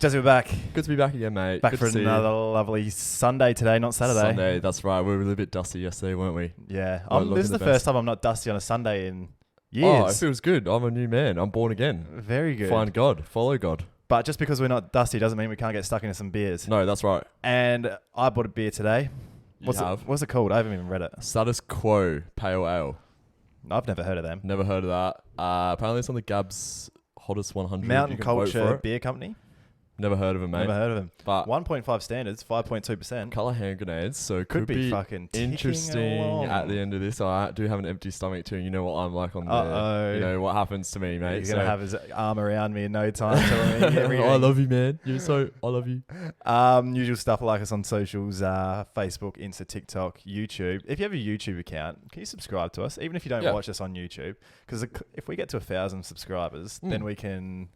Jesse, we're back. Good to be back again, mate. Back Good for to see another you. lovely Sunday today, not Saturday. Sunday, that's right. We were a little bit dusty yesterday, weren't we? Yeah. Weren't This is looking the the first best. time I'm not dusty on a Sunday in Oh, years. it feels good. I'm a new man. I'm born again. Very good. Find God. Follow God. But just because we're not dusty doesn't mean we can't get stuck into some beers. No, that's right. And I bought a beer today. What's it called? I haven't even read it. Status Quo Pale Ale. I've never heard of them. Never heard of that. Apparently it's on the Gab's Hottest 100. Mountain You can vote for Culture it. Beer Company. Never heard of them, mate. Never heard of them. But 1.5 standards, 5.2%. colour hand grenades, so it Could be fucking ticking interesting along. at the end of this. I do have an empty stomach too. You know what I'm like on Uh-oh. the. You know what happens to me, mate. He's going to have his arm around me in no time. Telling me everything. I love you, man. I love you. Usual stuff, like us on socials, Facebook, Insta, TikTok, YouTube. If you have a YouTube account, can you subscribe to us? Even if you don't watch us on YouTube. Because if we get to 1,000 subscribers, then we can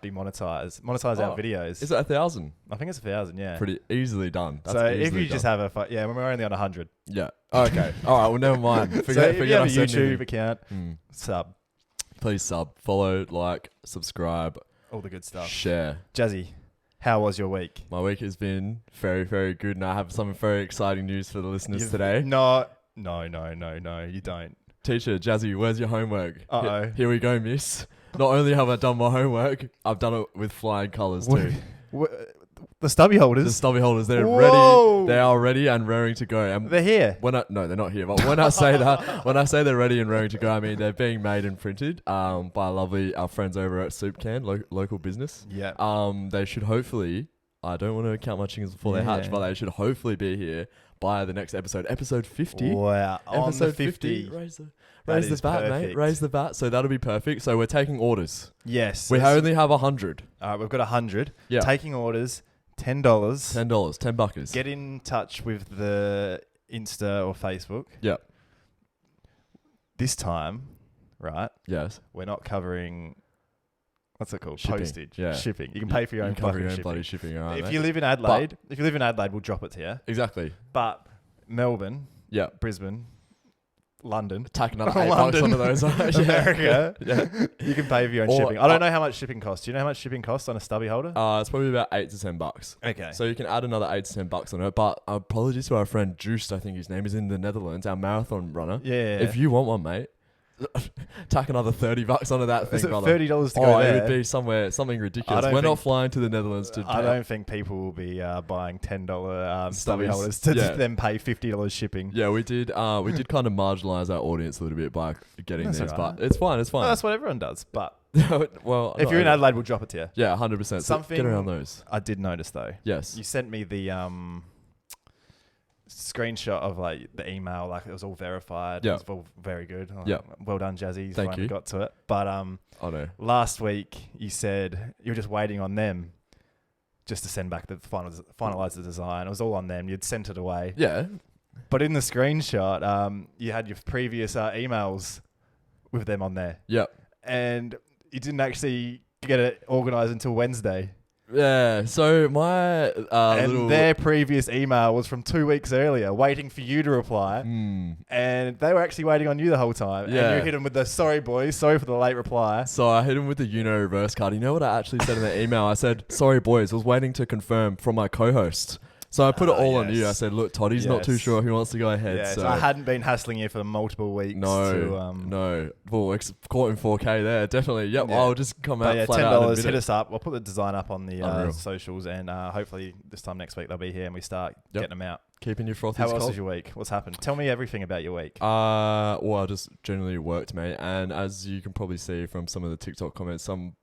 be monetize our videos. Is it 1,000? I think it's 1,000, yeah. Pretty easily done. That's so if easily you just done. have when we're only on 100. Yeah. Okay. All right. Well, never mind. So if you have a I said YouTube anything. account, sub, Please sub, follow, like, subscribe, all the good stuff. share. Jazzy, how was your week? My week has been very, very good, and I have some very exciting news for the listeners today. No, you don't. Teacher, Jazzy, where's your homework? Uh-oh. Here we go, miss. Not only have I done my homework, I've done it with flying colours too. The stubby The holders, stubby holders, they're Whoa. ready. They are ready and raring to go. And they're here. no, they're not here. But when I say that, when I say they're ready and raring to go, I mean they're being made and printed by our friends over at Soup Can, local business. Yeah. They should hopefully. I don't want to count my chickens before they hatch, but they should hopefully be here by the next episode, episode 50. Wow. On the Episode 50. Raise the is bat, perfect. mate. Raise the bat. So that'll be perfect. So we're taking orders. Yes. We only have 100. All right, we've got 100. Yeah. Taking orders, $10. $10, $10. Get in touch with the Insta or Facebook. Yeah. This time, right, Yes. we're not covering, what's it called? Shipping. Postage. Yeah. Shipping. You can pay for your own cover fucking your own shipping. bloody shipping. All right, If mate. you live in Adelaide, we'll drop it to you. Exactly. But Melbourne, Yeah. Brisbane, London, Tack another $8 onto those. America, Yeah. you can pay for your own Or- shipping. I don't know how much shipping costs. Do you know how much shipping costs on a stubby holder? It's probably about $8 to $10. Okay. So you can add another $8 to $10 on it. But apologies to our friend Juiced, I think his name is in the Netherlands, our marathon runner. Yeah. If you want one, mate, tack another $30 onto that thing, Is it brother. $30 to go there? It would be something ridiculous. don't We're not think- flying to the Netherlands to. I don't think people will be buying $10 stubby Stubbies. holders to Yeah. then pay $50 shipping. Yeah, we did. We did kind of marginalize our audience a little bit by getting That's these, alright. but it's fine. It's Well, fine. that's what everyone does. But Well, if not you're in everyone. Adelaide, we'll drop it to you. Yeah, 100%. Something- Get around those. I did notice though. Yes. You sent me the screenshot of like the email, like it was all verified. Yeah. It was all very good. Yeah. Well done, Jazzy. You Thank finally you. got to it. But Oh no. last week you said you were just waiting on them just to send back the finalize the design. It was all on them. You'd sent it away. Yeah. But in the screenshot, you had your previous emails with them on there. Yep. And you didn't actually get it organised until Wednesday. Yeah. So my And little. their previous email was from 2 weeks earlier, waiting for you to reply. And they were actually waiting on you the whole time. Yeah. And you hit them with the, sorry, boys, sorry for the late reply. So I hit him with the reverse card. You know what I actually said in the email? I said, "Sorry, boys, I was waiting to confirm from my co-host." So I put it all on you. I yes. said, "Look, Toddy's not too Yes. sure if he wants to go ahead." Yes, so I hadn't been hassling you for multiple weeks. no. Well, caught in 4K there, definitely. Yep, Yeah. I'll just come But out yeah, flat out. $10. Hit us up. We'll put the design up on the Unreal. socials, and hopefully this time next week they'll be here and we start Yep. getting them out. Keeping your frothies How else cold. is your week? What's happened? Tell me everything about your week. Well, I just generally worked, mate. And as you can probably see from some of the TikTok comments, some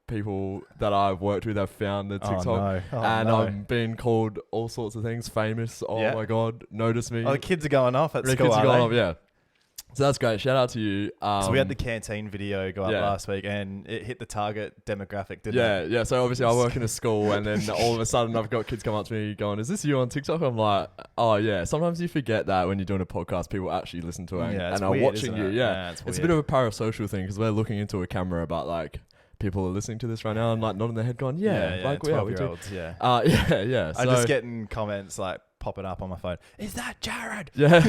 people that I've worked with have found the TikTok. And I'm being called all sorts of things. Famous. Oh Yeah. my God. Notice me. Oh, the kids are going off at The school, kids are are going they? off, yeah. So that's great. Shout out to you. So we had the canteen video go up yeah. last week, and it hit the target demographic, didn't Yeah, it? yeah. So obviously I work in a school, and then all of a sudden I've got kids come up to me going, "Is this you on TikTok?" I'm like, "Oh yeah." Sometimes you forget that when you're doing a podcast, people actually listen to it Yeah, it's and are weird, watching isn't you. it? Yeah, it's it's a weird. bit of a parasocial thing because we're looking into a camera about like people are listening to this right now and like nodding their head, going, "Yeah, like we do." 12-year-olds, yeah. Yeah. I'm So, just getting comments like popping up on my phone. Is that Jared? yeah.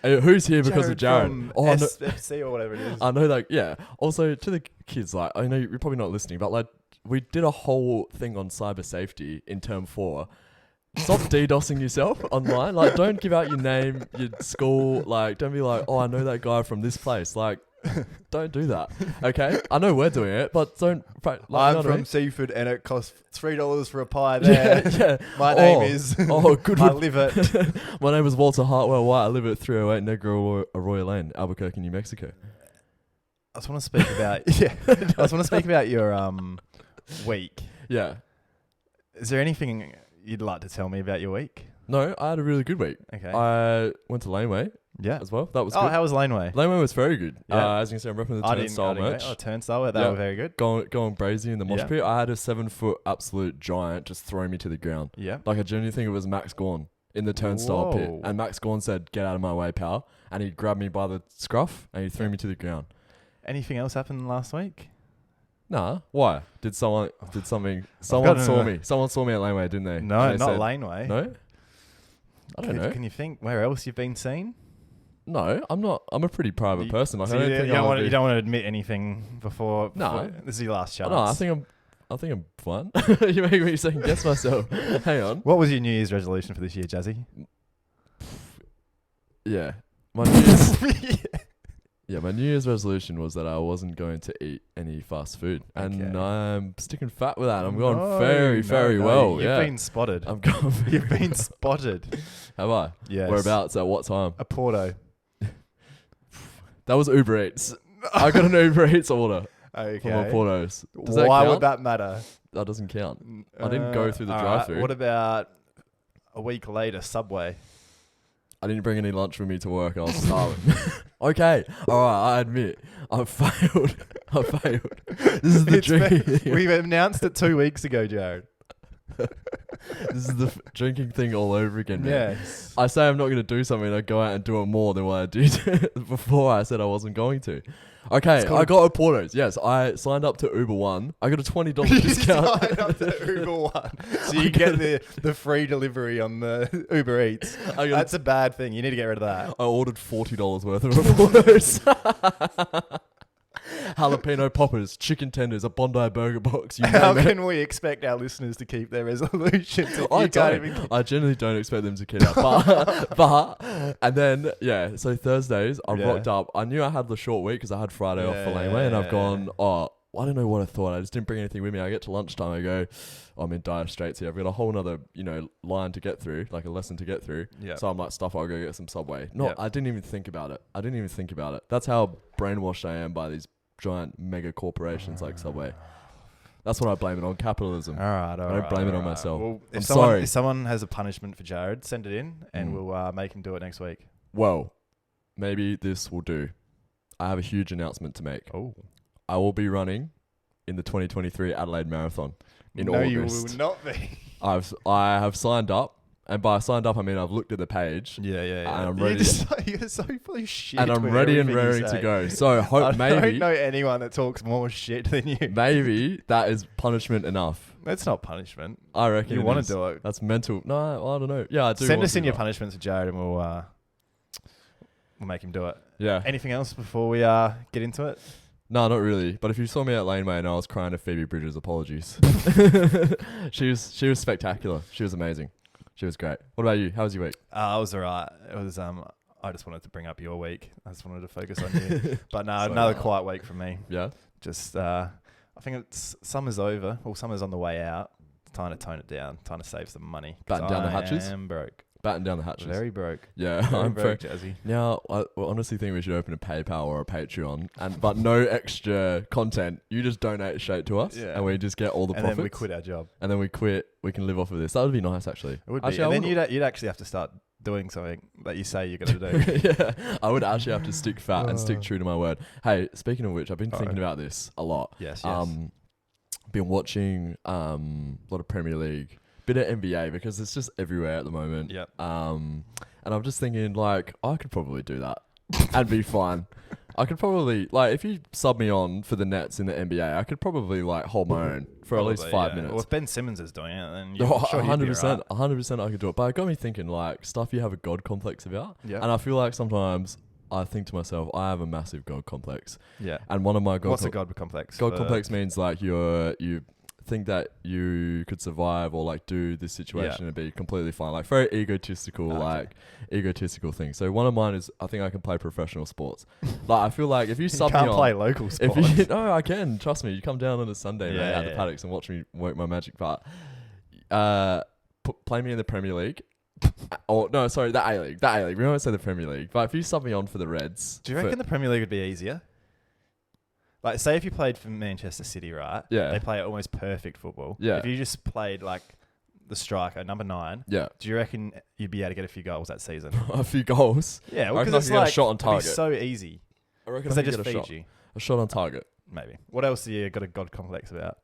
Who's here because of Jared? from Oh, I know, SFC or whatever it is. I know that. Yeah. Also to the kids, like I know you're probably not listening, but like we did a whole thing on cyber safety in term 4. Stop DDoSing yourself online. Like, don't give out your name, your school. Like, don't be like, oh, I know that guy from this place. Like, don't do that. Okay? I know we're doing it, but don't. Like, I'm from Seaford and it costs $3 for a pie there. Yeah. My name is. Oh, good. I live it. My name is Walter Hartwell White. I live at 308 Negro Arroyo Lane, Albuquerque, New Mexico. I just want to speak about. Yeah. I just want to speak about your week. Yeah. Is there anything you'd like to tell me about your week? No, I had a really good week. Okay. I went to Laneway as well. That was good. Oh, how was Laneway? Laneway was very good. Yeah. As you can see, I'm repping the Turnstile merch. Oh, Turnstile. That was very good. Going brazy in the mosh pit. I had a 7-foot absolute giant just throw me to the ground. Yeah. Like, I genuinely think it was Max Gorn in the Turnstile pit. And Max Gorn said, get out of my way, pal. And he grabbed me by the scruff and he threw me to the ground. Anything else happen last week? Nah. Why? Someone saw me. Someone saw me at Laneway, didn't they? No, not Laneway. No? I don't know. Can you think where else you've been seen? No, I'm not. I'm a pretty private person. Like, so you don't want to admit anything before. No, this is your last chance. No, I think I'm fine. You're making me second guess myself. Hang on. What was your New Year's resolution for this year, Jazzy? Yeah, my New Year's. Yeah, my New Year's resolution was that I wasn't going to eat any fast food, and I'm sticking fat with that. I'm going very well. You've been spotted. You've been spotted. Have I? Yes. Whereabouts? At what time? A Porto. That was Uber Eats. I got an Uber Eats order. Okay. For my Portos. Why would that matter? That doesn't count. I didn't go through the drive-thru. What about a week later, Subway? I didn't bring any lunch with me to work. I was starving. Okay. All right. I admit. I failed. This is the drinking thing. We've announced it 2 weeks ago, Jared. This is the drinking thing all over again, man. Yes. I say I'm not going to do something and I go out and do it more than what I did before I said I wasn't going to. Okay, I got a Portos. Yes, I signed up to Uber One. I got a $20 discount. You signed up to Uber One. So you get the free delivery on the Uber Eats. That's a bad thing. You need to get rid of that. I ordered $40 worth of Portos. Jalapeno poppers, chicken tenders, a Bondi burger box. How can we expect our listeners to keep their resolutions? I genuinely don't expect them to keep up. But and then so Thursdays I rocked up. I knew I had the short week because I had Friday off for Laneway, and I've gone. Oh, I don't know what I thought. I just didn't bring anything with me. I get to lunchtime. I go, I'm in dire straits here. I've got a whole nother line to get through, like a lesson to get through. Yep. So I'm like, I'll go get some Subway. I didn't even think about it. That's how brainwashed I am by these giant mega corporations like Subway. That's what I blame it on, capitalism. All right. I don't blame it on myself. Well, sorry. If someone has a punishment for Jared, send it in and we'll make him do it next week. Well, maybe this will do. I have a huge announcement to make. Oh. I will be running in the 2023 Adelaide Marathon in August. No, you will not be. I have signed up. And by signed up, I mean I've looked at the page. Yeah. And I'm ready. You're so full of shit. And I'm ready and raring to go. So maybe I don't know anyone that talks more shit than you. Maybe that is punishment enough. That's not punishment. I reckon you want to do it. That's mental. No, I don't know. Yeah, I do. Send us in your punishments to Jared, and we'll make him do it. Yeah. Anything else before we get into it? No, not really. But if you saw me at Laneway and I was crying to Phoebe Bridgers, apologies. She was spectacular. She was amazing. She was great. What about you? How was your week? I was alright. It was I just wanted to bring up your week. I just wanted to focus on you. But no, another quiet week for me. Yeah. Just I think summer's over. Well, summer's on the way out. Time to tone it down. Time to save some money. Batten down the hatches. I am broke. Batten down the hatches. Very broke. Yeah, I'm broke, Jazzy. Now, I honestly think we should open a PayPal or a Patreon, but no extra content. You just donate straight to us, and we just get all the profits. And then we quit our job. And then we quit. We can live off of this. That would be nice, actually. It would be. Actually, and then you'd actually have to start doing something that you say you're going to do. Yeah, I would actually have to stick fat and stick true to my word. Hey, speaking of which, I've been thinking about this a lot. Yes. Been watching a lot of Premier League. Bit of NBA because it's just everywhere at the moment. Yep. And I'm just thinking, like, I could probably do that and be fine. I could probably, like, if you sub me on for the Nets in the NBA, I could probably, like, hold my own for at least 5 minutes. Well, if Ben Simmons is doing it, then you're sure 100%, 100% I could do it. But it got me thinking, like, stuff you have a God complex about. Yeah. And I feel like sometimes I think to myself, I have a massive God complex. Yeah. And one of my God What's a God complex? God complex means, like, you think that you could survive or like do this situation and be completely fine. Like very egotistical thing. So one of mine is I think I can play professional sports. Like I feel like if you sub me on, can't play local sports. No, I can. Trust me. You come down on a Sunday mate, at the paddocks and watch me work my magic part. Play me in the Premier League. Oh no, sorry, the A-League. We won't say the Premier League. But if you sub me on for the Reds, do you reckon the Premier League would be easier? Like, say if you played for Manchester City, right? Yeah. They play almost perfect football. Yeah. If you just played like the striker, number 9. Yeah. Do you reckon you'd be able to get a few goals that season? A few goals? Yeah, well, because it's like a shot on target. It'd be so easy. I reckon because they just feed you. A shot on target. Maybe. What else do you got a god complex about?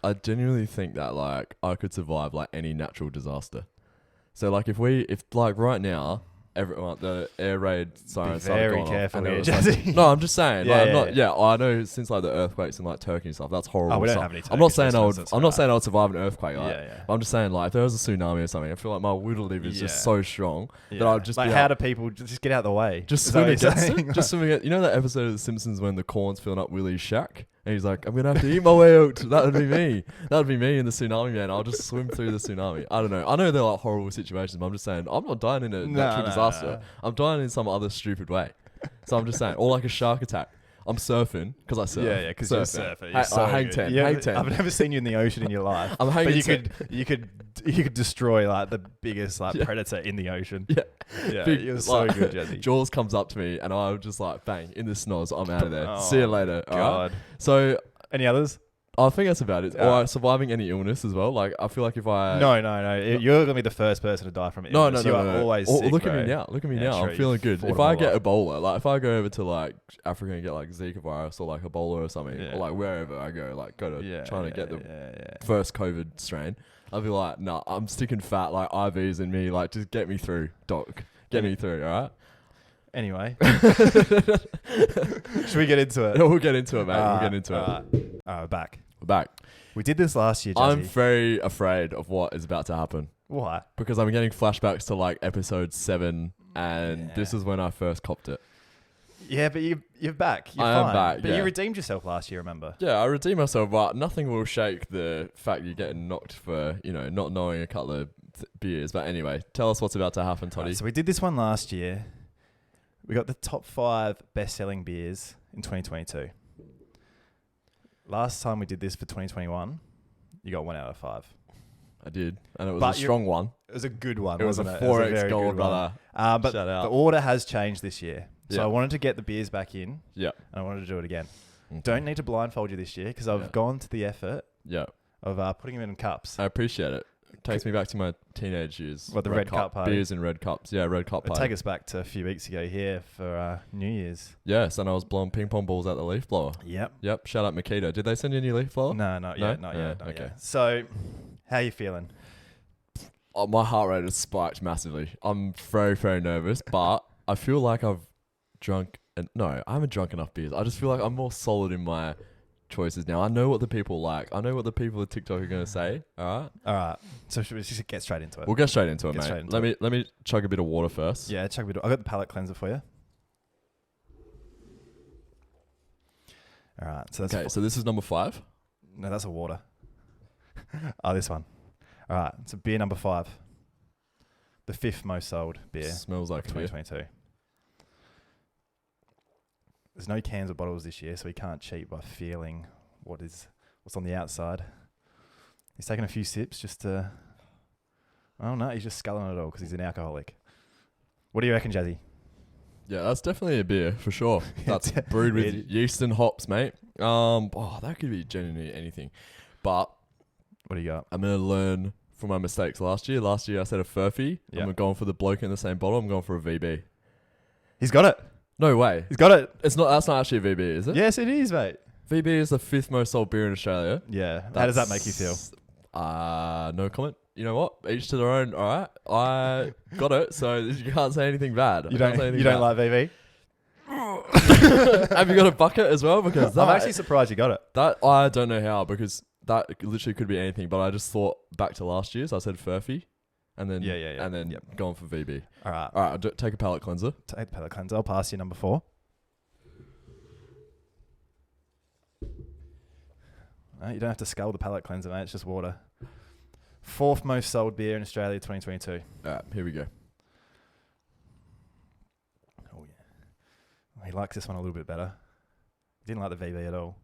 I genuinely think that like I could survive like any natural disaster. So like if like right now, everyone the air raid sirens started going careful off, here, Jesse. like, no, I'm just saying. Yeah, I know since like the earthquakes in like Turkey and stuff, that's horrible. Oh, we don't stuff. have any I'm not Turkish saying I would survive an earthquake. Like, yeah. I'm just saying like if there was a tsunami or something, I feel like my will live is just so strong that I'd just like be how do people just get out of the way? Just swimming against it. Just swimming it. You know that episode of The Simpsons when the corn's filling up Willie's shack? And he's like, I'm going to have to eat my way out. That would be me. That would be me in the tsunami, man. I'll just swim through the tsunami. I don't know. I know they're like horrible situations, but I'm just saying, I'm not dying in a natural disaster. No. I'm dying in some other stupid way. So I'm just saying, or like a shark attack. I'm surfing because I surf. Yeah, because you're a surfer. You're so hang good. 10. Hang 10. I've never seen you in the ocean in your life. I'm hanging. But you could destroy like the biggest like predator in the ocean. Yeah, you're so good, Jesse. Jaws comes up to me and I'm just like, bang, in the snoz. I'm out of there. See you later. God. Right? So. Any others? I think that's about it. Or surviving any illness as well. Like I feel like if I you're gonna be the first person to die from illness. You are always sick, look bro. at me now. Look at me now. I'm feeling good. If I get Ebola, like if I go over to like Africa and get like Zika virus or like Ebola or something, or like wherever I go, like go to trying to get the first COVID strain, I'll be like, nah, I'm sticking fat like IVs in me. Like just get me through, doc. Get me through. All right. Anyway, should we get into it? We'll get into it, mate. We'll get into it. We're back. We're back. We did this last year, Jesse. I'm very afraid of what is about to happen. Why? Because I'm getting flashbacks to like episode 7, and this is when I first copped it. Yeah, but you're back. You're I fine. am back. But you redeemed yourself last year, remember? Yeah, I redeemed myself, but nothing will shake the fact you're getting knocked for not knowing a couple of beers. But anyway, tell us what's about to happen, Toddy. Right, so we did this one last year. We got the top 5 best-selling beers in 2022. Last time we did this for 2021, you got 1 out of 5. I did, and it was a strong one. It was a good one. It was a 4X gold, brother. But the order has changed this year. So I wanted to get the beers back in. Yeah. And I wanted to do it again. Okay. Don't need to blindfold you this year because I've gone to the effort of putting them in cups. I appreciate it. Takes me back to my teenage years. What, the red cup party? Beers in red cups. Yeah, red cup party. Take us back to a few weeks ago here for New Year's. Yes, and I was blowing ping pong balls at the leaf blower. Yep. Shout out Makita. Did they send you a new leaf blower? No, not yet. Okay. So, how are you feeling? Oh, my heart rate has spiked massively. I'm very, very nervous, but I feel like I've drunk... No, I haven't drunk enough beers. I just feel like I'm more solid in my... choices now. I know what the people like. I know what the people at TikTok are going to say. All right. So should we just get straight into it? We'll get straight into it, mate. Let me chug a bit of water first. Yeah, chug a bit. I got the palate cleanser for you. All right. So that's okay. So this is number 5. No, that's a water. This one. All right. So beer number 5. The 5th most sold beer. Smells like 2022. There's no cans or bottles this year, so we can't cheat by feeling what's on the outside. He's taking a few sips just to... Oh, no, he's just sculling it all because he's an alcoholic. What do you reckon, Jazzy? Yeah, that's definitely a beer, for sure. That's brewed with yeast and hops, mate. That could be genuinely anything. But... What do you got? I'm going to learn from my mistakes last year. Last year, I said a Furphy. Yep. I'm going for the bloke in the same bottle. I'm going for a VB. He's got it. No way. He's got it. That's not actually a VB, is it? Yes, it is, mate. VB is the 5th most sold beer in Australia. Yeah. How does that make you feel? No comment. You know what? Each to their own. All right. I got it, so you can't say anything bad. You don't like VB? Have you got a bucket as well? Because I'm actually surprised you got it. That I don't know how, because that literally could be anything, but I just thought back to last year, so I said Furphy. And then, and then going for VB. All right. I'll take a palate cleanser. Take the palate cleanser. I'll pass you number 4. You don't have to scull the palate cleanser, mate. It's just water. 4th most sold beer in Australia 2022. All right, here we go. Oh, yeah. He likes this one a little bit better. He didn't like the VB at all.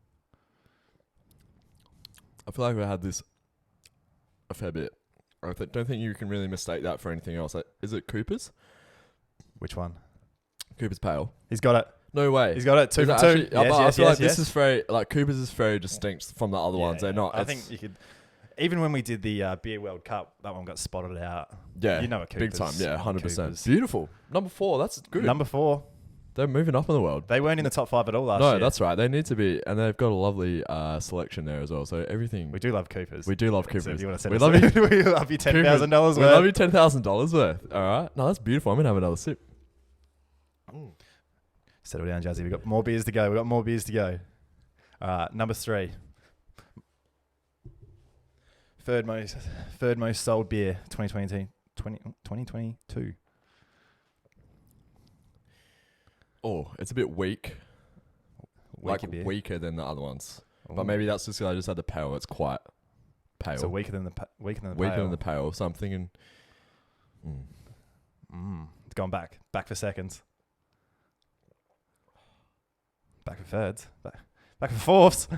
I feel like we had this a fair bit. I don't think you can really mistake that for anything else. Is it Cooper's? Which one? Cooper's Pale. He's got it. No way. He's got it. 2 for 2. Actually, I feel like this is very, like, Cooper's is very distinct from the other ones. They're not. I think you could, even when we did the Beer World Cup, that one got spotted out. Yeah. You know what Cooper's. Big time. Yeah, 100%. Beautiful. Number 4. That's good. Number 4. They're moving up in the world. They weren't in the top 5 at all last year. No, that's right. They need to be, and they've got a lovely selection there as well. So everything. We do love Coopers. We do love Coopers. So if you want to we love you. We love you $10,000 worth. We love you $10,000 worth. All right. No, that's beautiful. I'm gonna have another sip. Settle down, Jazzy. We've got more beers to go. All right, number 3. Third most sold beer 2022. Oh, it's a bit weak. Beer. Weaker than the other ones. Ooh. But maybe that's just because I just had the pale. It's quite pale. So weaker than the pale. So I'm thinking. It's gone back for seconds. Back for thirds. Back for fourths.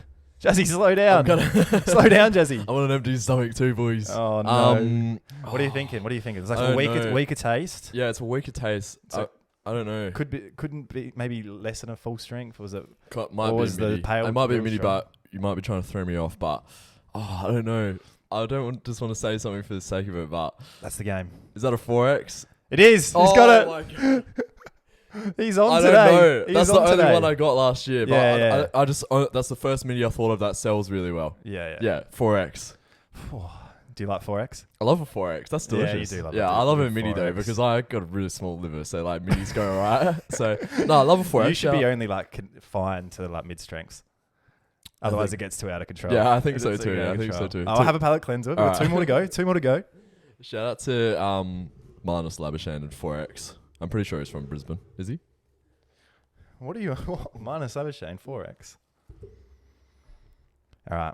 Jazzy, slow down. Slow down, Jazzy. I want an empty stomach too, boys. Oh, no. What are you thinking? It's like a weaker taste? Yeah, it's a weaker taste. So I don't know. Couldn't be maybe less than a full strength? Was it? Might be the pale. It might be a mini, but you might be trying to throw me off. But I don't know. I don't just want to say something for the sake of it. But that's the game. Is that a 4X? It is. He's got it. He's on today. I don't know. That's the only one I got last year. But yeah. I just that's the first mini I thought of that sells really well. Yeah. 4X. Do you like 4X? I love a 4X. That's delicious. Yeah, you do love it. Yeah, I love a mini 4X. Though because I got a really small liver, so like minis go alright. So no, I love a 4X. You should be only like confined to like mid strengths. Otherwise, it gets too out of control. Yeah, I think so too. I'll have a palate cleanser. We've got 2 more to go. 2 more to go. Shout out to Marnus Labuschagne and 4X. I'm pretty sure he's from Brisbane. Is he? What are you? Minus Labuschagne 4X. All right.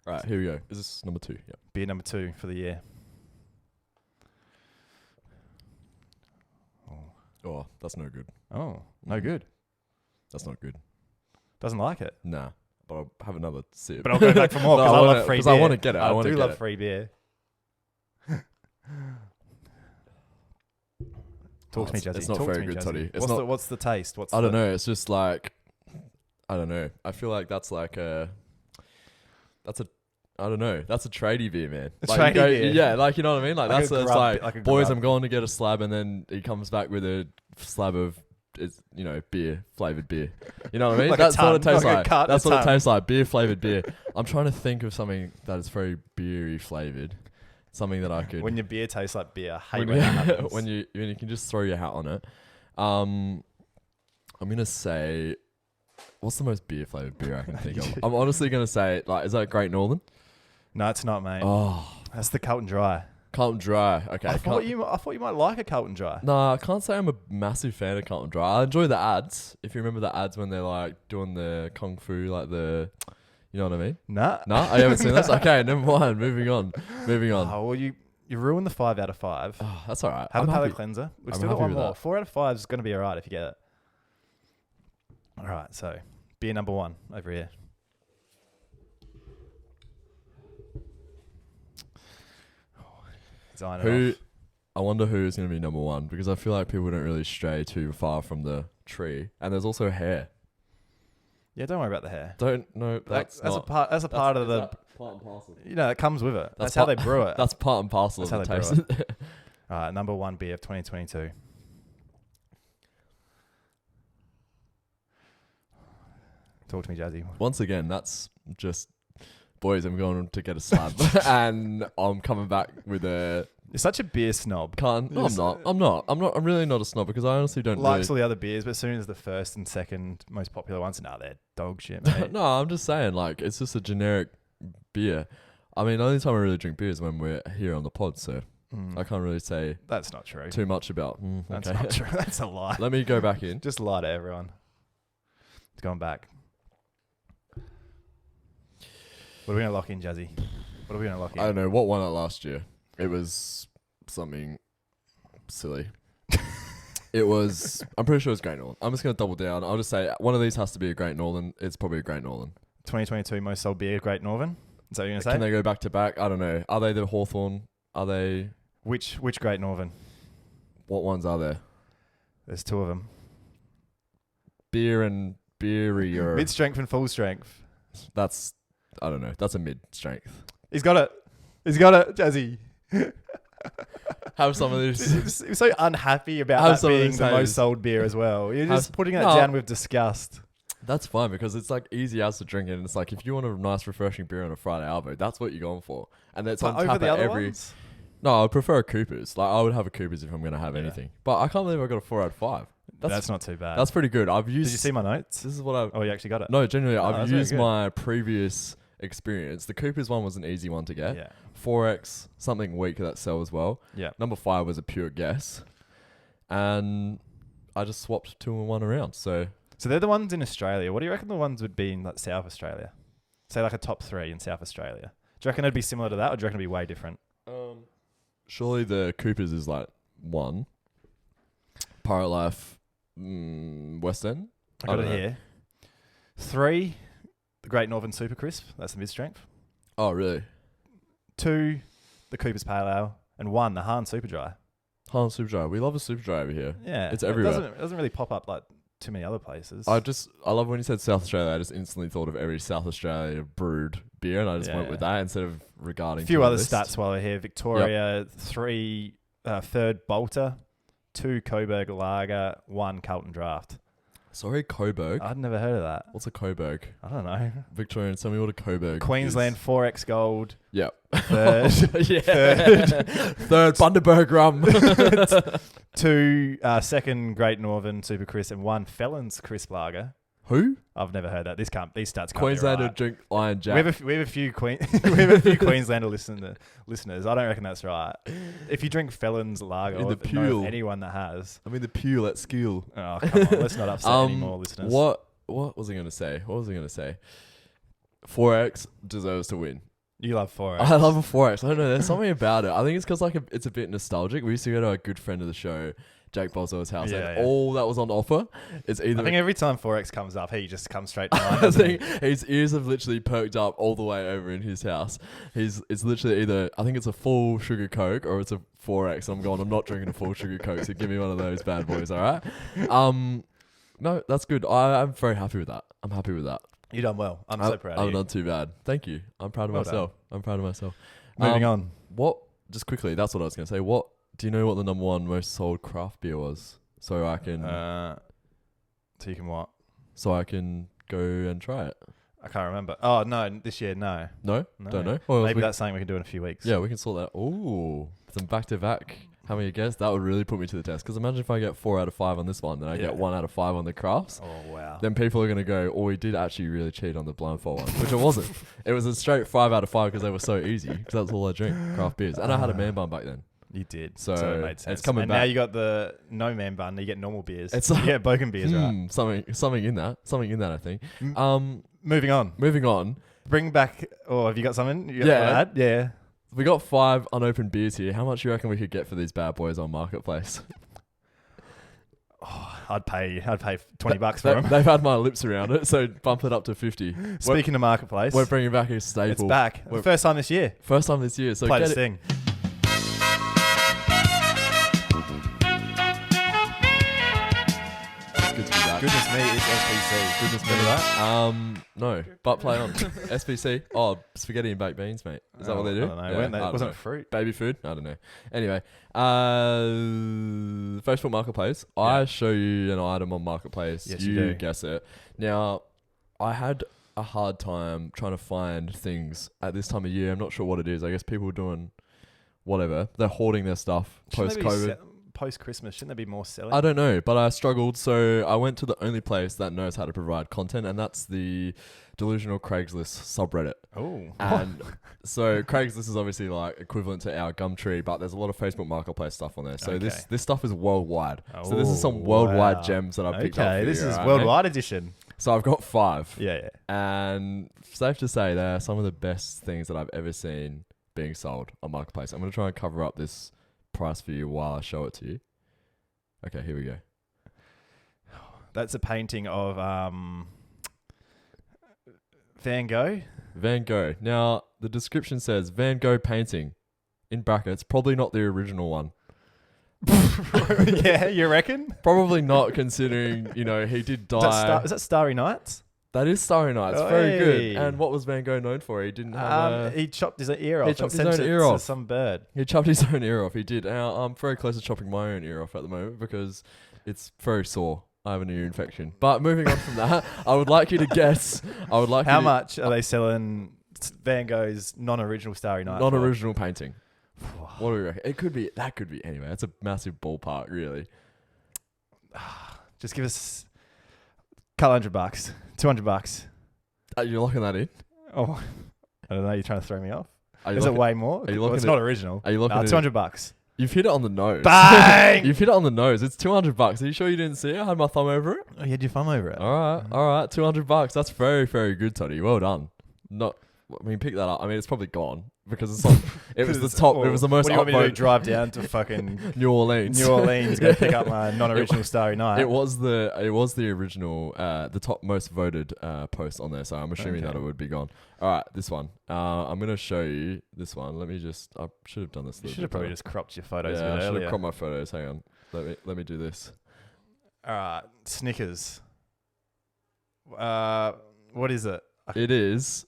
Right, here we go. Is this number 2? Yeah. Beer number 2 for the year. Oh, that's no good. Oh, no good. That's not good. Doesn't like it. Nah, but I'll have another sip. But I'll go back for more because I love free beer. I want to get it. I do love free beer. Talk to me, Jazzy. It's not very good, Toddy. What's the taste? I don't know. It's just like, I don't know. I feel like that's like I don't know. That's a tradie beer, man. Tradie beer? Yeah, like, you know what I mean? Like that's like boys, I'm going to get a slab, and then he comes back with a slab of, beer, flavored beer. You know what I mean? Like that's what it tastes like. That's what it tastes like. Beer flavored beer. I'm trying to think of something that is very beery flavored. Something that I could. When your beer tastes like beer, I hate when that happens. when you can just throw your hat on it. I'm gonna say, what's the most beer flavored beer I can think of? I'm honestly gonna say, like, is that Great Northern? No, it's not, mate. Oh, that's the Carlton Dry. Carlton Dry. Okay. I thought you might like a Carlton Dry. Nah, I can't say I'm a massive fan of Carlton Dry. I enjoy the ads. If you remember the ads when they're like doing the kung fu, like the. You know what I mean? Nah. I haven't seen this. Okay, never mind. Moving on. Oh, well, you ruined the 5 out of 5. Oh, that's all right. Have a palate cleanser. We've still got one more. That. 4 out of 5 is going to be all right if you get it. All right, so beer number 1 over here. I wonder who's going to be number 1 because I feel like people don't really stray too far from the tree, and there's also hair. Yeah, don't worry about the hair. That's a part of the part and parcel. It comes with it. That's how they brew it. That's part and parcel of the taste. All right, number 1 beer of 2022. Talk to me, Jazzy. Once again, that's just boys. I'm going to get a slab, and I'm coming back with a. You're such a beer snob. No, I'm not. I'm really not a snob because I honestly don't likes all the other beers, but as soon as the first and second most popular ones, they're dog shit, mate. No, I'm just saying, like, it's just a generic beer. I mean, the only time I really drink beer is when we're here on the pod, so I can't really say that's not true. Too much about. That's not true. That's a lie. Let me go back in. Just lie to everyone. It's going back. What are we going to lock in, Jazzy? What are we going to lock in? I don't know. What won it last year? It was something silly. It was... I'm pretty sure it was Great Northern. I'm just going to double down. I'll just say one of these has to be a Great Northern. It's probably a Great Northern. 2022 most sold beer, Great Northern? Is that what you're going to say? Can they go back to back? I don't know. Are they the Hawthorn? Are they... Which Great Northern? What ones are there? There's 2 of them. Beer and beerier. Mid-strength and full strength. That's... I don't know. That's a mid-strength. He's got it. He's got it, Jazzy. Have some of this. You're so unhappy about that being the most sold beer as well. You're just putting that down with disgust. That's fine because it's like easy as to drink it. And it's like if you want a nice refreshing beer on a Friday arvo, that's what you're going for. And that's on tap at every... Ones? No, I would prefer a Cooper's. Like I would have a Cooper's if I'm going to have anything. But I can't believe I got a 4 out of 5. That's not too bad. That's pretty good. Did you see my notes? This is what I've... Oh, you actually got it? No, genuinely, I've used my previous experience. The Cooper's one was an easy one to get. Yeah. 4X, something weak that sell as well. Yeah. Number 5 was a pure guess. And I just swapped 2 and 1 around. So they're the ones in Australia. What do you reckon the ones would be in like South Australia? Say like a top 3 in South Australia. Do you reckon it'd be similar to that or do you reckon it'd be way different? Surely the Cooper's is like 1. Pirate Life, West End. I got it here. 3, the Great Northern Super Crisp. That's the mid-strength. Oh, really? 2, the Cooper's Pale Ale. And 1, the Hahn Super Dry. Hahn Super Dry. We love a Super Dry over here. Yeah. It's everywhere. It doesn't really pop up like too many other places. I love when you said South Australia. I just instantly thought of every South Australia brewed beer, and I just went with that instead of regarding. A few other stats while we're here. Victoria, 3 third Bolter, 2 Coburg Lager, 1 Carlton Draft. Sorry, Coburg. I'd never heard of that. What's a Coburg? I don't know. Victorian, tell me what a Coburg Queensland is. 4X Gold. Yep. Third. Third Bundaberg rum. 2 second Great Northern Super Crisp and 1 Felons Crisp Lager. Who? I've never heard that. These stats can't Queenslander be right. drink Iron Jack. We have a few Queenslander listeners. I don't reckon that's right. If you drink Felons Lager, or anyone that has. I mean the Pule at Skill. Oh, come on. Let's not upset any more listeners. What was I going to say? 4X deserves to win. You love 4X. I love a 4X. I don't know. There's something about it. I think it's because it's a bit nostalgic. We used to go to a good friend of the show, Jake Boswell's house, and all that was on offer is either... I think every time 4X comes up, he just comes straight to mind. I think his ears have literally perked up all the way over in his house. It's literally either... I think it's a full sugar Coke or it's a 4X. I'm not drinking a full sugar Coke, so give me one of those bad boys, all right? No, that's good. I'm very happy with that. I'm happy with that. You've done well. I'm so proud of you. I've done too bad. Thank you. I'm proud of myself. Done. I'm proud of myself. Moving on. Just quickly, that's what I was going to say. Do you know what the number 1 most sold craft beer was? So I can... so you can what? So I can go and try it. I can't remember. Oh, no. This year, no. No? Don't know. Well, maybe that's something we can do in a few weeks. Yeah, we can sort that. Ooh. Some back-to-back. How many guess? That would really put me to the test. Because imagine if I get 4 out of 5 on this one, then I get 1 out of 5 on the crafts. Oh, wow. Then people are going to go, we did actually really cheat on the blindfold one. Which it wasn't. It was a straight 5 out of 5 because they were so easy. Because that's all I drink, craft beers. And I had a man bun back then. You did. So it made sense. It's coming back. Now you got the no man bun, you get normal beers. You get Boken beers, right? Something in that, I think. Moving on. Bring back... Oh, have you got something? Yeah. We got 5 unopened beers here. How much do you reckon we could get for these bad boys on Marketplace? I'd pay $20 for them. They've had my lips around it, so bump it up to 50. Speaking of Marketplace, we're bringing back a staple. It's back. First time this year. So play this thing. Good to be back. Goodness me, it's SPC. Goodness me, that. No, but play on. SPC. Oh, spaghetti and baked beans, mate. Is that what they do? I don't know. Wasn't it fruit? Baby food? I don't know. Anyway, Facebook Marketplace. Yeah. I show you an item on Marketplace. Yes, you do. Guess it. Now, I had a hard time trying to find things at this time of year. I'm not sure what it is. I guess people are doing whatever. They're hoarding their stuff post-COVID. Post-Christmas, shouldn't there be more selling? I don't know, but I struggled, so I went to the only place that knows how to provide content, and that's the Delusional Craigslist subreddit. Oh. And so Craigslist is obviously like equivalent to our Gumtree, but there's a lot of Facebook Marketplace stuff on there. So this stuff is worldwide. So this is some worldwide gems that I've picked up for this you, is right, worldwide edition. So I've got 5. Yeah. And safe to say they're some of the best things that I've ever seen being sold on Marketplace. I'm going to try and cover up this price for you while I show it to you. Okay, here we go. That's a painting of Van Gogh. Van Gogh. Now, the description says Van Gogh painting, in brackets, probably not the original one. Yeah, you reckon? Probably not, considering, he did die. Is that Starry Nights? That is Starry Nights. Very good. And what was Van Gogh known for? He didn't have he chopped his ear off. He chopped his own ear off. To some bird. He chopped his own ear off. He did. Now, I'm very close to chopping my own ear off at the moment because it's very sore. I have an ear infection. But moving on from that, I would like you to guess. How much are they selling Van Gogh's non-original Starry Night? Non-original painting. What do we reckon? That could be anyway. It's a massive ballpark, really. Just give us a couple $100, $200. You're locking that in? Oh, I don't know. You're trying to throw me off. Is it way more? It's not original. Are you looking at $200? You've hit it on the nose. Bang! You've hit it on the nose. It's $200. Are you sure you didn't see it? I had my thumb over it. Oh, you had your thumb over it. All right. $200. That's very, very good, Toddy. Well done. Pick that up. It's probably gone because it's on. It was the top. It was the most. What do you want me to do? Drive down to fucking New Orleans. Go pick up my non-original Starry Night. It was the original, the top most voted post on there. So I'm assuming that it would be gone. All right, this one. I'm gonna show you this one. Let me just. I should have done this. You should have probably just cropped your photos. Yeah, I should have cropped my photos. Hang on. Let me do this. All right, Snickers. What is it? It is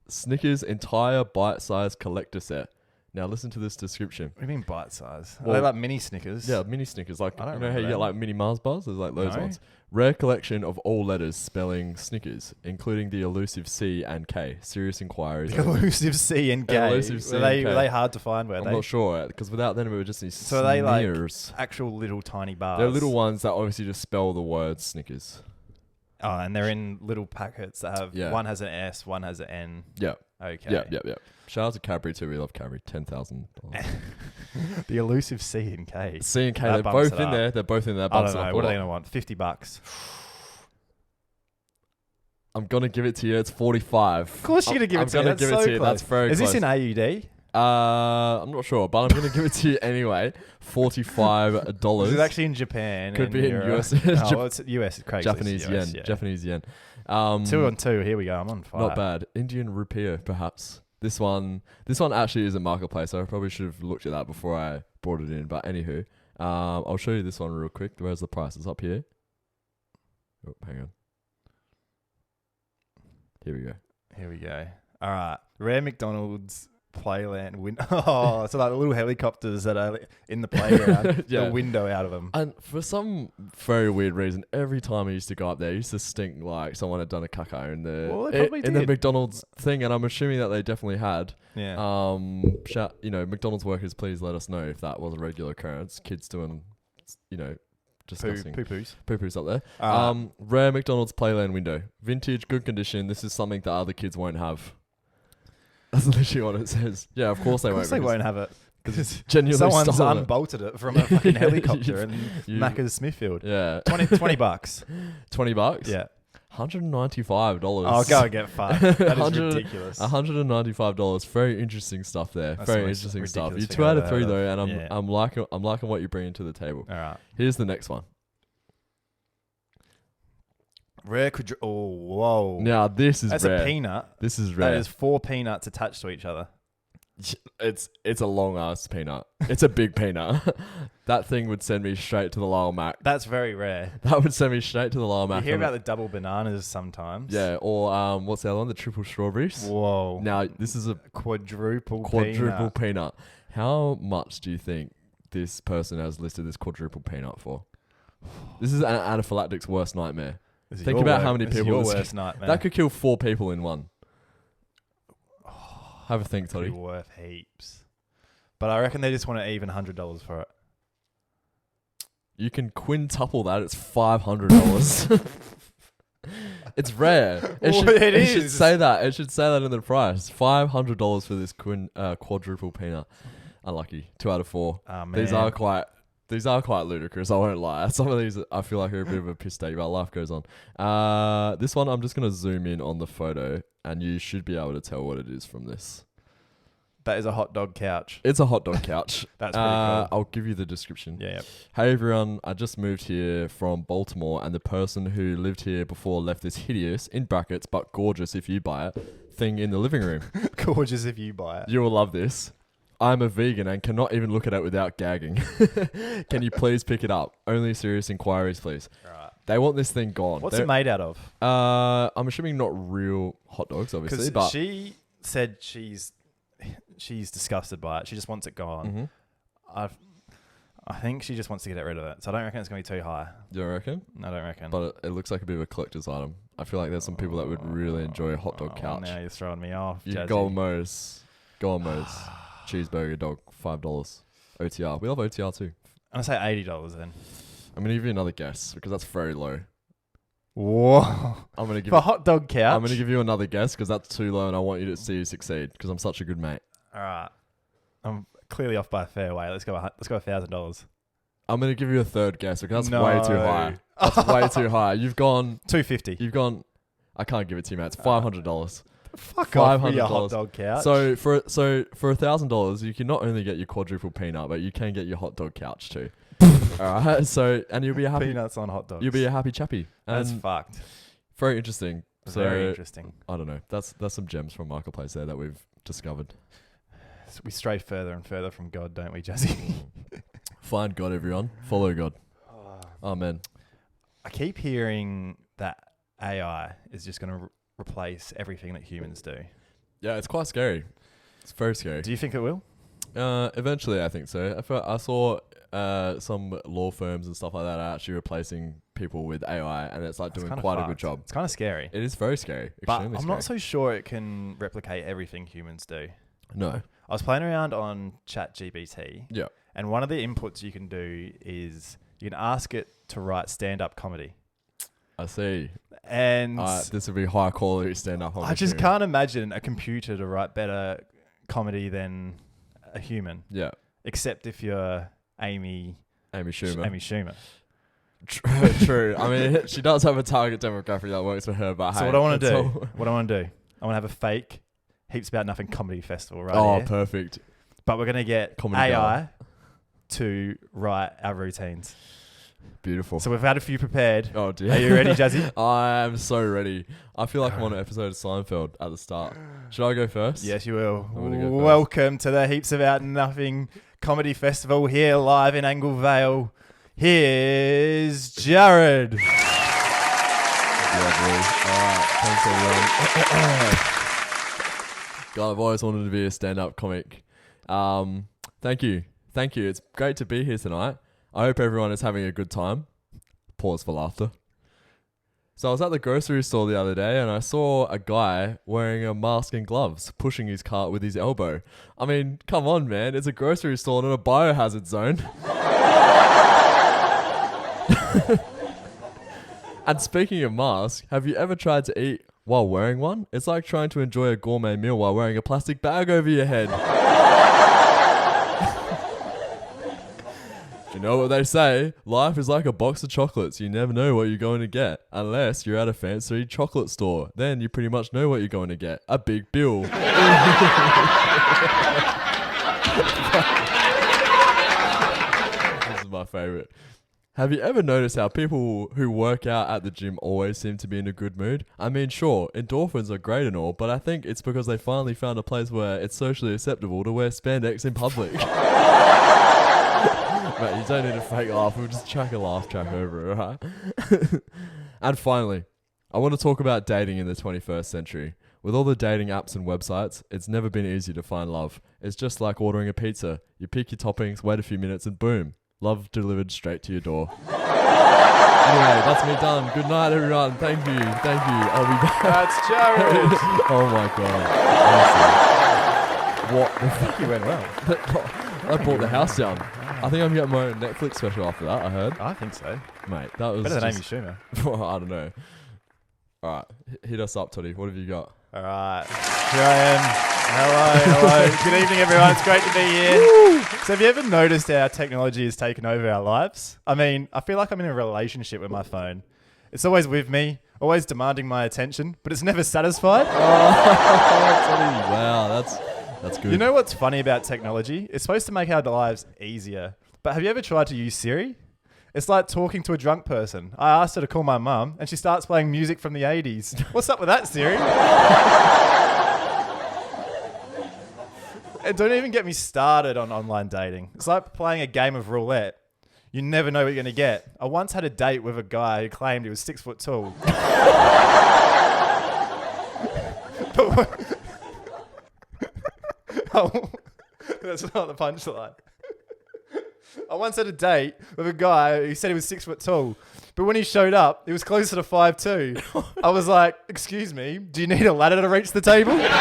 Snickers entire bite-sized collector set. Now listen to this description. What do you mean bite-size? Are they like mini Snickers? Yeah, mini Snickers. Like, I don't how you get like mini Mars bars? There's like those ones. Rare collection of all letters spelling Snickers, including the elusive C and K. Serious inquiries. The elusive C and K. Were they hard to find? I'm not sure, because without them it would just be Snickers. So are they like actual little tiny bars? They're little ones that obviously just spell the word Snickers. Oh, and they're in little packets that have one has an S, one has an N. Yeah. Okay. Yeah. Shout out to Cadbury too. We love Cadbury. $10,000. The elusive C and K. C and K. They're both in there. They're both in there. I don't know. What are they going to want? $50. I'm gonna give it to you. It's 45. Of course, you're gonna give it to me. That's so close. That's very close. Is this in AUD? I'm not sure, but I'm going to give it to you anyway. $45. Is it actually in Japan? Could be in US. It's US. It's Japanese yen. Yeah. Japanese yen. 2 on 2. Here we go. I'm on fire. Not bad. Indian rupiah, perhaps. This one actually is a marketplace. So I probably should have looked at that before I brought it in. But anywho, I'll show you this one real quick. Where's the price? It's up here. Oh, hang on. Here we go. All right. Rare McDonald's Playland window. Oh, so like the little helicopters that are in the playground. Yeah. The window out of them. And for some very weird reason, every time I used to go up there, it used to stink like someone had done a caca in the McDonald's thing, and I'm assuming that they definitely had. Yeah. McDonald's workers, please let us know if that was a regular occurrence. Kids doing, disgusting poo-poos up there. Rare McDonald's Playland window, vintage, good condition. This is something that other kids won't have. That's literally what it says. Yeah, of course they won't. Of course they won't have it. Because genuinely someone's unbolted it from a fucking helicopter in Macca's Smithfield. Yeah. $20. $20? Yeah. $195. Oh, go and get fucked. That is ridiculous. $195. Very interesting stuff there. That's very interesting stuff. You're 2 out of 3 though, and I'm liking what you're bringing to the table. All right. Here's the next one. Rare oh, whoa. Now this is That's rare. A peanut. This is rare. That is 4 peanuts attached to each other. It's a long ass peanut. It's a big peanut. That thing would send me straight to the Lyle Mac. That's very rare. That would send me straight to the Lyle Mac. You hear about the double bananas sometimes. Yeah, or what's the other one? The triple strawberries. Whoa. Now this is a quadruple peanut. How much do you think this person has listed this quadruple peanut for? This is an anaphylactic's worst nightmare. Think about how many people that could kill 4 people in one. Have a think, Toddy. Worth heaps. But I reckon they just want to even $100 for it. You can quintuple that. It's $500. It's rare. It should say that. It should say that in the price. $500 for this quadruple peanut. Unlucky. 2 out of 4. Oh, man. These are quite These are quite ludicrous, I won't lie. Some of these I feel like are a bit of a piss take, but life goes on. This one, I'm just going to zoom in on the photo, and you should be able to tell what it is from this. That is a hot dog couch. It's a hot dog couch. That's pretty cool. I'll give you the description. Yeah. Hey everyone, I just moved here from Baltimore, and the person who lived here before left this hideous, in brackets, but gorgeous if you buy it, thing in the living room. Gorgeous if you buy it. You will love this. I'm a vegan and cannot even look at it without gagging. Can you please pick it up? Only serious inquiries, please. Right. They want this thing gone. What's it made out of? I'm assuming not real hot dogs, obviously. But she said she's disgusted by it. She just wants it gone. Mm-hmm. I think she just wants to get rid of it. So I don't reckon it's going to be too high. You don't reckon? I don't reckon. But it looks like a bit of a collector's item. I feel like there's some people that would really enjoy a hot dog couch. Now you're throwing me off. You go on Mo's. Cheeseburger dog, $5. OTR. We love OTR too. I'm going to say $80 then. I'm going to give you another guess because that's very low. Whoa. I'm going to give for a hot dog couch? I'm going to give you another guess because that's too low and I want you to see you succeed because I'm such a good mate. All right. I'm clearly off by a fair way. Let's go $1,000. I'm going to give you a third guess because that's way too high. That's way too high. You've gone... $250. You've gone... I can't give it to you, mate. It's $500. Fuck off with your hot dog couch. So for $1,000, you can not only get your quadruple peanut, but you can get your hot dog couch too. All right. So and you'll be a happy peanuts on hot dogs. You'll be a happy chappy. That's fucked. Very interesting. Very interesting. I don't know. That's some gems from Marketplace there that we've discovered. So we stray further and further from God, don't we, Jazzy? Find God, everyone. Follow God. Amen. I keep hearing that AI is just going to replace everything that humans do. Yeah, it's quite scary. It's very scary. Do you think it will? Eventually, I think so. I saw some law firms and stuff like that are actually replacing people with AI, and it's like doing quite a good job. It's kind of scary. It is very scary. But I'm not so sure it can replicate everything humans do. No. I was playing around on ChatGPT. Yeah. And one of the inputs you can do is you can ask it to write stand-up comedy. I see. And this would be high quality stand-up. I just can't imagine a computer to write better comedy than a human. Yeah. Except if you're Amy Schumer. True. I mean, she does have a target demographic that works for her. But so what I want to do, I want to have a fake Heaps About Nothing comedy festival here. Oh, perfect. But we're going to get comedy AI to write our routines. Beautiful. So we've had a few prepared. Oh dear. Are you ready, Jazzy? I am so ready. I feel like I'm on an episode of Seinfeld at the start. Should I go first? Yes, you will. Welcome to the Heaps About Nothing Comedy Festival here live in Angle Vale. Here's Jared. Alright, thanks everyone. God, I've always wanted to be a stand-up comic. Thank you. It's great to be here tonight. I hope everyone is having a good time. Pause for laughter. So I was at the grocery store the other day and I saw a guy wearing a mask and gloves pushing his cart with his elbow. I mean, come on, man. It's a grocery store, not a biohazard zone. And speaking of masks, have you ever tried to eat while wearing one? It's like trying to enjoy a gourmet meal while wearing a plastic bag over your head. You know what they say? Life is like a box of chocolates. You never know what you're going to get. Unless you're at a fancy chocolate store. Then you pretty much know what you're going to get. A big bill. This is my favourite. Have you ever noticed how people who work out at the gym always seem to be in a good mood? I mean, sure, endorphins are great and all, but I think it's because they finally found a place where it's socially acceptable to wear spandex in public. Mate, you don't need a fake laugh. We'll just chuck a laugh track over it, alright? And finally, I want to talk about dating in the 21st century. With all the dating apps and websites, it's never been easy to find love. It's just like ordering a pizza. You pick your toppings, wait a few minutes, and boom. Love delivered straight to your door. Anyway, that's me done. Good night, everyone. Thank you. I'll be back. That's Jared. Oh my god. Honestly. What the fuck? You went well. That brought the house down. I think I'm getting my own Netflix special after that, I heard. I think so. Mate, that was better than Amy Schumer. I don't know. Alright, hit us up, Toddy. What have you got? All right. Here I am. Hello. Good evening, everyone. It's great to be here. So have you ever noticed how technology has taken over our lives? I mean, I feel like I'm in a relationship with my phone. It's always with me, always demanding my attention, but it's never satisfied. Wow, that's good. You know what's funny about technology? It's supposed to make our lives easier. But have you ever tried to use Siri? It's like talking to a drunk person. I asked her to call my mum, and she starts playing music from the 80s. What's up with that, Siri? And don't even get me started on online dating. It's like playing a game of roulette. You never know what you're going to get. I once had a date with a guy who claimed he was 6 foot tall. Oh, that's not the punchline. I once had a date with a guy who said he was 6 foot tall, but when he showed up, he was closer to 5'2". I was like, "Excuse me, do you need a ladder to reach the table?" But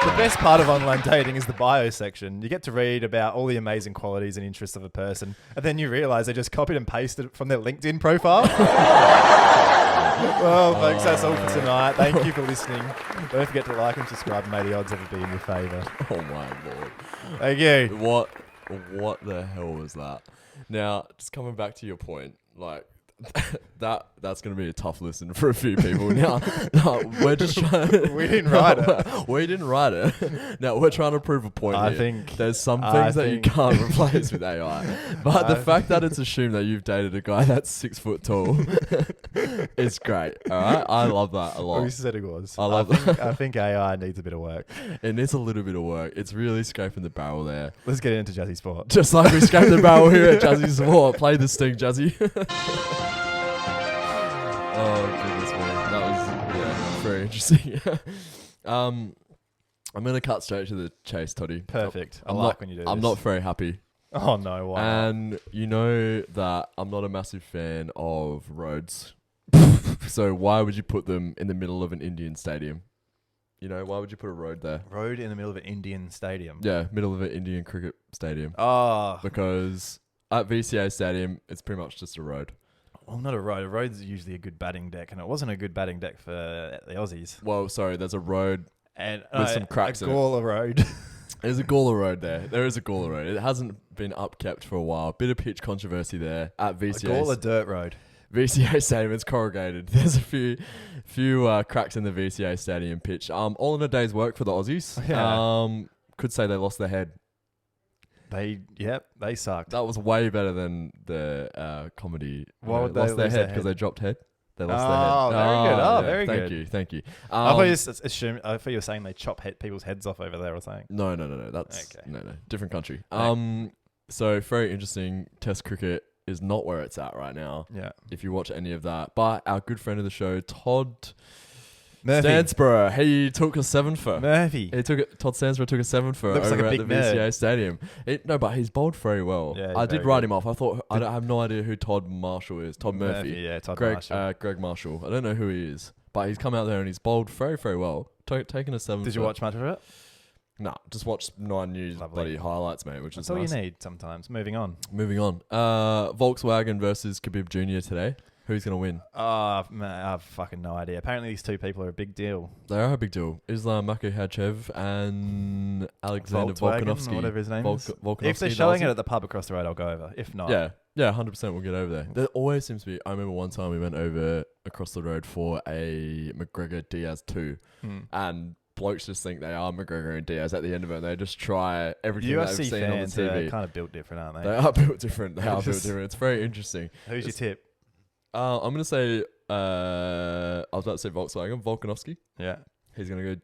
the best part of online dating is the bio section. You get to read about all the amazing qualities and interests of a person, and then you realise they just copied and pasted it from their LinkedIn profile. Well, folks, that's all for tonight. Thank you for listening. Don't forget to like and subscribe and may the odds ever be in your favour. Oh my lord. Thank you. What the hell was that? Now, just coming back to your point, like that's going to be a tough listen for a few people. Now, we're just trying. We didn't write it. We didn't write it. Now we're trying to prove a point. I here. think there's some things that you can't replace with AI, but the fact that it's assumed that you've dated a guy that's 6 foot tall is great. All right, I love that a lot. We said it was. I love that. I think AI needs a bit of work. It needs a little bit of work. It's really scraping the barrel there. Let's get into Jazzy Sport. Just like we scraped the barrel here at Jazzy Sport. Play this thing, Jazzy. Oh goodness me, that was very interesting. I'm gonna cut straight to the chase, Toddy. Perfect. I I'm like not, when you do I'm this. not very happy. Oh no, why? And you know that I'm not a massive fan of roads. So why would you put them in the middle of an Indian stadium? You know, why would you put a road there? Road in the middle of an Indian stadium. Yeah, middle of an Indian cricket stadium. Oh. Because at VCA Stadium, it's pretty much just a road. Well, not a road. A road's usually a good batting deck, and it wasn't a good batting deck for the Aussies. Well, sorry, there's a road And with some cracks in it. A Gawler road. There's a Gawler road there. There is a Gawler road. It hasn't been upkept for a while. Bit of pitch controversy there at VCA. A Gawler dirt road. VCA Stadium, it's corrugated. There's a few cracks in the VCA Stadium pitch. All in a day's work for the Aussies. Yeah. Could say they lost their head. They sucked. That was way better than the comedy. Why would they lost their lose head their because head? they dropped head. They lost their head. Oh, very good. Oh, yeah. very Thank good. you. Thank you. I thought you were saying they chop people's heads off over there or something. No. That's Okay. no. Different country. Okay. So very interesting. Test cricket is not where it's at right now. Yeah. If you watch any of that, but our good friend of the show, Todd Murphy. Stansborough, he took a 7 for. Murphy. Todd Stansborough took a 7 for Looks over like a at big the VCA Stadium. No, but he's bowled very well. Yeah, I did very write good. him off. I thought I have no idea who Todd Marshall is. Todd Murphy. Yeah, Todd Greg Marshall. Greg Marshall. I don't know who he is, but he's come out there and he's bowled very, very well. Taking a 7. Did you watch much of it? No, just watch 9 News Lovely. bloody highlights, mate, which That's is all nice. you need sometimes. Moving on. Moving on. Volkswagen versus Khabib Jr. today. Who's going to win? Oh, man, I have fucking no idea. Apparently these two people are a big deal. They are a big deal. Islam Makhachev and Alexander Volkswagen, Volkanovski. or whatever his name is. Volkanovski, If they're showing it at the pub across the road, I'll go over. If not, Yeah, 100% we'll get over there. There always seems to be. I remember one time we went over across the road for a McGregor Diaz 2, and blokes just think they are McGregor and Diaz at the end of it, and they just try everything UFC they've seen on the fans TV. are kind of built different, aren't they? They are built different. It's very interesting. Who's your tip? I'm going to say, I was about to say Volkswagen, Volkanovski. Yeah. He's going to go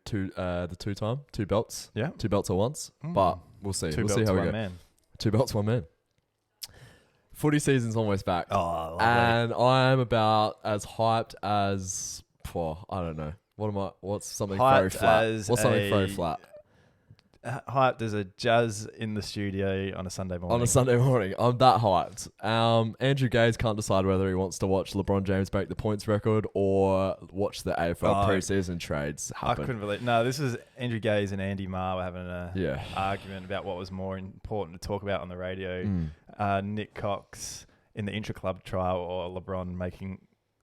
the 2 belts. Yeah. 2 belts at once, but we'll see. Two We'll belts, see how we one go. man. 2 belts, 1 man. Footy season's almost back. Oh, lovely. And I am about as hyped as, I don't know. What's something very Hyped flat? as What's something a- very flat? Hyped as a jazz in the studio on a Sunday morning. On a Sunday morning. I'm that hyped. Andrew Gaze can't decide whether he wants to watch LeBron James break the points record or watch the AFL preseason trades I happen. couldn't believe. No, this was Andrew Gaze and Andy Marr were having a Yeah. argument about what was more important to talk about on the radio. Nick Cox in the intra-club trial or LeBron making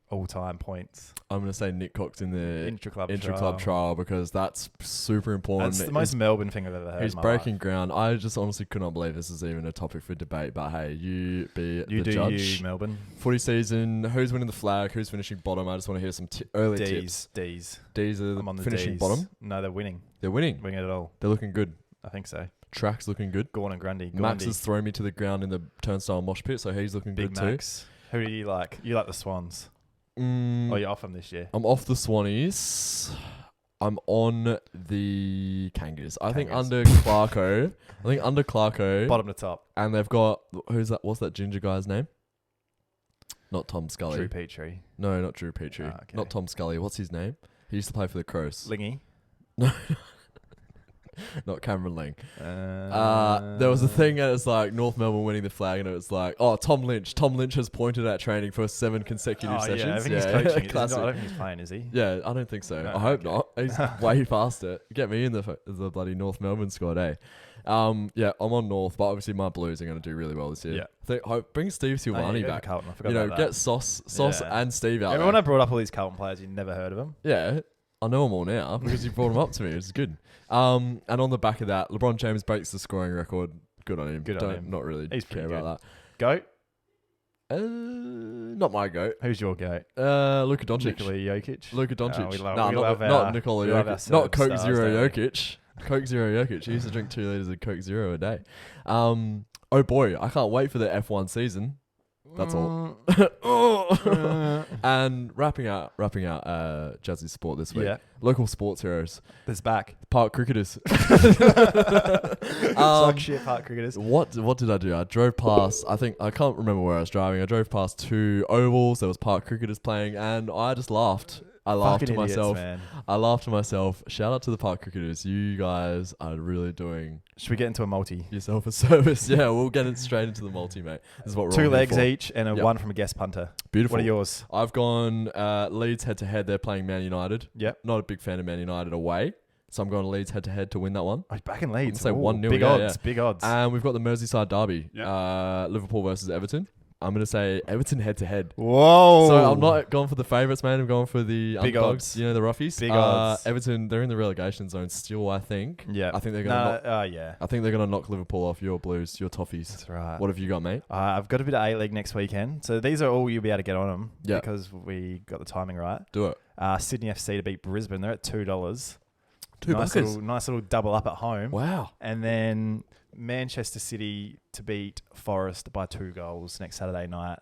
all-time points? I'm going to say Nick Cox in the intra-club trial because that's super important. That's the most Melbourne thing I've ever heard. He's breaking ground. I just honestly could not believe this is even a topic for debate. But hey, you be the judge. You, Melbourne. Footy season. Who's winning the flag? Who's finishing bottom? I just want to hear some early tips. D's. D's are finishing bottom. No, they're winning. They're winning. Winning it all. They're looking good. I think so. Track's looking good. Gorn and Grundy. Max has thrown me to the ground in the turnstile mosh pit, so he's looking Big good Max. Too. Who do you like? You like the Swans? You're off them this year. I'm off the Swannies. I'm on the Kangas. I think under Clarko. Bottom to top. And they've got, who's that? What's that ginger guy's name? Not Tom Scully. Drew Petrie. No, not Drew Petrie. Okay. Not Tom Scully. What's his name? He used to play for the Crows. Lingy. No. Not Cameron Ling. There was a thing and it's like North Melbourne winning the flag and it was like, oh, Tom Lynch. Tom Lynch has pointed at training for 7 consecutive sessions. Yeah, I think he's coaching. I don't think he's playing, is he? Yeah, I don't think so. No, I hope not. He's way past it. Get me in the bloody North Melbourne squad, eh? Yeah, I'm on North, but obviously my Blues are going to do really well this year. Yeah. Bring Steve Silvani back. Carlton, I forgot about that. Get Sauce and Steve out Everyone I brought up all these Carlton players, you never heard of them. Yeah. I know them all now because you brought them up to me. It's good. And on the back of that, LeBron James breaks the scoring record. Good on him. Not really care about that. Goat? Not my goat. Who's your goat? Luka Doncic. Nikola Jokic. Luka Doncic. Not Nikola Jokic. Not Coke Zero Jokic. Coke Zero Jokic. He used to drink 2 liters of Coke Zero a day. Oh boy, I can't wait for the F1 season. That's all. And wrapping out Jazzy Sport this week. Yeah. Local sports heroes. There's back. Park cricketers. Suck shit, park cricketers. What did I do? I drove past, I can't remember where I was driving. I drove past 2 ovals. There was park cricketers playing and I just laughed. I laughed to myself. Man. I laughed to myself. Shout out to the park cricketers. You guys are really doing... Should we get into a multi? Yourself a service. Yeah, we'll get it straight into the multi, mate. This is what we're 2 legs each and one from a guest punter. Beautiful. What are yours? I've gone Leeds head-to-head. They're playing Man United. Yep. Not a big fan of Man United away. So I'm going Leeds head-to-head to win that one. Oh, back in Leeds. Say 1-0. Big odds. Big odds. And we've got the Merseyside derby. Yep. Liverpool versus Everton. I'm going to say Everton head-to-head. Whoa. So I'm not going for the favourites, man. I'm going for the big underdogs. Odds. You know, the roughies. Big odds. Everton, they're in the relegation zone still, I think. Yeah. I think they're going to yeah. I think they're going to knock Liverpool off your Blues, your Toffees. That's right. What have you got, mate? I've got a bit of A-League next weekend. So these are all you'll be able to get on them because we got the timing right. Do it. Sydney FC to beat Brisbane. They're at $2. Nice little double up at home. Wow. And then Manchester City to beat Forest by 2 goals next Saturday night.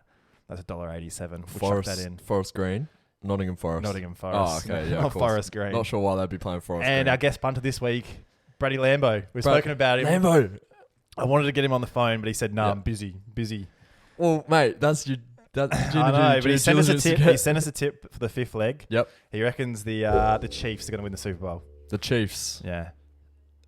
That's $1.87. We'll chuck that in. Forest Green. Nottingham Forest. Oh, okay. Yeah, not Forest Green. Not sure why they'd be playing Forest Green. And our guest punter this week, Brady Lambo. We've spoken about him. Lambo. I wanted to get him on the phone, but he said, no, I'm busy. Well, mate, that's your... I know, but he sent us a tip. He sent us a tip for the 5th leg. Yep. He reckons the Chiefs are going to win the Super Bowl. The Chiefs. Yeah.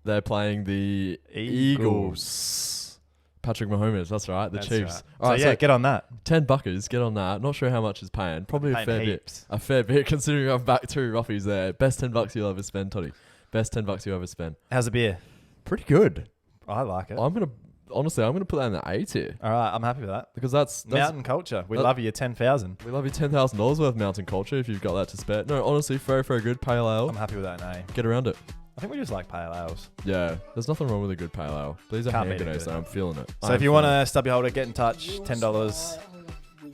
They're playing the Eagles. Patrick Mahomes, that's right. The Chiefs. Right. All right, so get on that. $10, get on that. Not sure how much is paying. Probably a fair bit. A fair bit, considering I'm back 2 roughies there. Best $10 you'll ever spend, Toddy. Best $10 you'll ever spend. How's the beer? Pretty good. I like it. I'm gonna put that in the A tier. All right, I'm happy with that. Because that's mountain culture. We love you, 10,000. We love you, $10,000 worth mountain culture if you've got that to spare. No, honestly, very, very good. Pale ale. I'm happy with that, A. Get around it. I think we just like pale ales. Yeah, there's nothing wrong with a good pale ale. These are hand grenades, and I'm feeling it. So if you want a stubby holder, get in touch. $10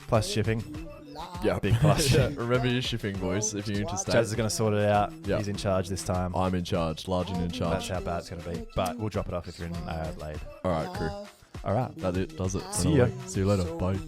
plus shipping. Yeah, big plus. Yeah, remember your shipping, boys. If you're interested, Jazz is going to sort it out. Yep. He's in charge this time. I'm in charge, large and in charge. That's how bad it's going to be. But we'll drop it off if you're in Adelaide. All right, crew. All right, that it does it. See ya. See you later. Bye.